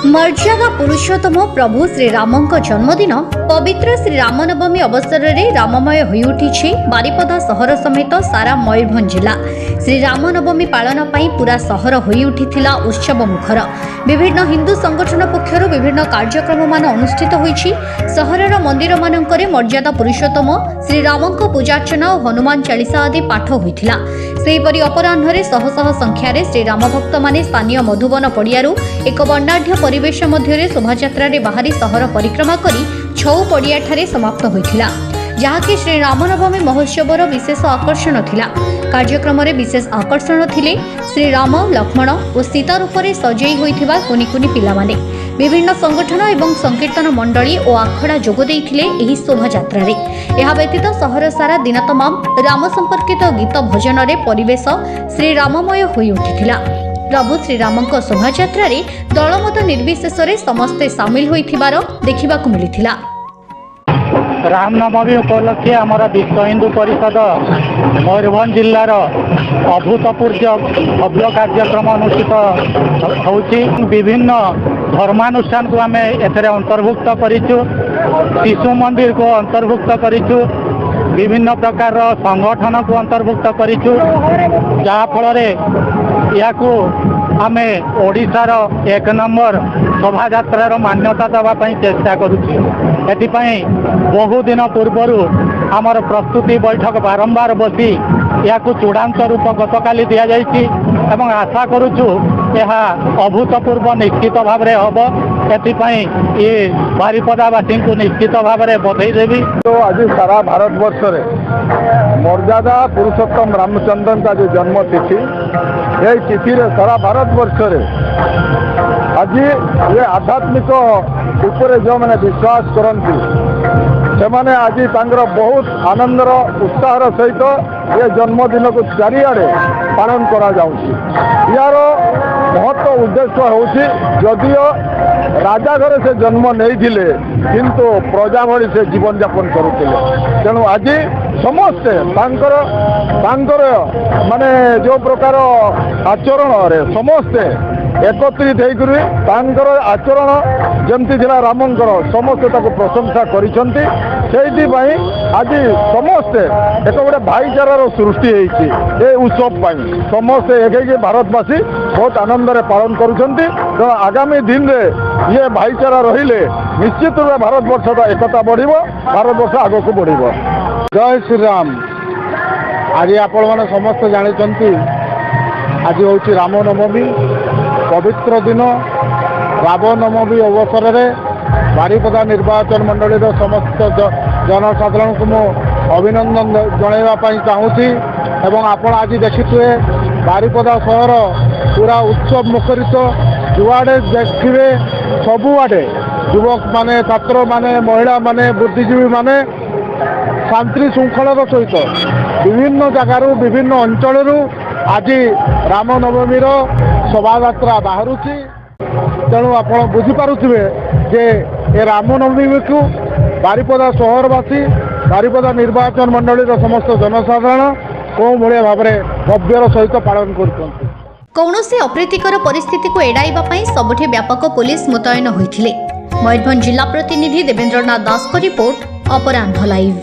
मर्यादा पुरुषोत्तम प्रभु श्रीरामଙ୍କ जन्मदिन पवित्र श्रीरामनवमी अवसर में राममय हो उठी बारिपदा सहर समेत सारा मयूरभंज जिला। श्रीरामनवमी पालन पर पूरा सहर हो उठिथिला उत्सव मुखर। विभिन्न हिंदू संगठन पक्षर विभिन्न कार्यक्रम मान अनुष्ठित होईछि। सहरर मंदिर मानकरे मर्यादा पुरुषोत्तम श्रीरामଙ୍କ पूजार्चना और हनुमान चालीसा आदि पाठ होइथिला। सेहीपरि अपराह्न शह शह संख्यार श्रीराम भक्त माने स्थानीय मधुबन पड़ियारू एक वर्णाढ्य परिवेश मध्य शोभायात्रा बाहरी सहर परिक्रमा करी छौ पड़िया ठारे समाप्त होइथिला, जहाँकि श्री रामनवमी महोत्सवर विशेष आकर्षण थिला। कार्यक्रम विशेष आकर्षण थिले श्री राम लक्ष्मण और सीता रूप में सजई होइथिबा कुनी कुनी पिलामाने। विभिन्न संगठन एवं संकीर्तन मंडली और आखड़ा जोग देइथिले एही शोभायात्रा रे। एहा व्यतीत सहर सारा दिन तमाम राम संपर्कित गीत भजन रे परिवेश श्री राममय होई उठिथिला। प्रभु श्रीरामଙ୍କ शोभायात्रा रे दलमत निर्विशेष रे समस्ते सामिल होइथिबार देखिबाकू मिलिथिला। रामनवमी उपलक्षे आमर विश्व हिंदू परिषद मयूरभंज जिलार अभूतपूर्व भव्य कार्यक्रम अनुष्ठित होउछि। विभिन्न धर्मानुष्ठान को आम एथरे अंतर्भुक्त करिछु, शिशु मंदिर को अंतर्भुक्त करिछु, विभिन्न प्रकार संगठन को अंतर्भुक्त करिछु, जहा फल याकू आमे ओडिशार एक नंबर शोभायात्रार मान्यता देवाई चेष्टा करुछु। एथिपाई बहु दिन पूर्वर आमर प्रस्तुति बैठक बारंबार बसी याकू चूड़ांत रूप गतकाली दि जाइछि एवं आशा करुछु यह अभूतपूर्व निश्चित भाव में हम। एथिपाई ये बारिपदावासी को निश्चित भाव में बधाई देवी। तो आज सारा भारतवर्ष रे मर्यादा पुरुषोत्तम रामचंद्रन का जो जन्म तिथि, यही तिथि रे सारा भारतवर्ष रे आज ये आध्यात्मिक ऊपर जो मैंने विश्वास करती से माने आज तांकर बहुत आनंदर उत्साहर सहित ये जन्मदिन को चारिआडे पालन करा जाउछि। यार महत्व उद्देश्य होछि जदियो राजा घरे से जन्म नहीं थिले किंतु प्रजा भली से जीवन यापन करुथिले। तेणु आज समस्ते तांकर माने जो प्रकार आचरण रे समस्ते एकत्रित होकर तांकर आचरण जमती थिला रामंकर समस्ते ताको प्रशंसा करिसंती। सेइथिपाई आज समस्ते एक गोटे भाईचारार सृष्टि होइछि। ए उत्सव पाई समस्ते एक भारतवासी बहुत आनंद रे पालन करुछंती। तो आगामी दिन रे ये भाईचारा रहिले निश्चित रूप भारतवर्ष एकता बढ़िबो, भारतवर्ष आगो को बढ़िबो। जय श्री राम। आज आपण माने समस्त जानिछंती आज होछि रामनवमी पवित्र दिन। रामनवमी अवसर में बारिपदा निर्वाचन मंडली समस्त जनसाधारण को मु अभिनंदन जनवाई चाहूँगी। एवं आपण आज देखिए बारिपदा सहर पूरा उत्सव मुखरित। जुआड़े देखिए सबुआडे युवक माने, छात्र माने, महिला माने, बुद्धिजीवी माने शांति श्रृंखलार सहित विभिन्न जगार विभिन्न अंचल आज रामनवमी शोभायात्रा बाहरुची। तेणु आप बुझीपारे जे ए रामनवमी को बारिपदा सहरवासी, बारिपदा निर्वाचन मंडली समस्त जनसाधारण कौ भाया भाव में भव्यर सहित पालन कर। कौनसी अप्रीतिकर परिस्थिति को एड़ाइबा पई सबुठी व्यापक पुलिस मुतयन होइथिले। मयूरभंज जिला प्रतिनिधि देवेंद्रनाथ दास को रिपोर्ट, अपराह्न लाइव।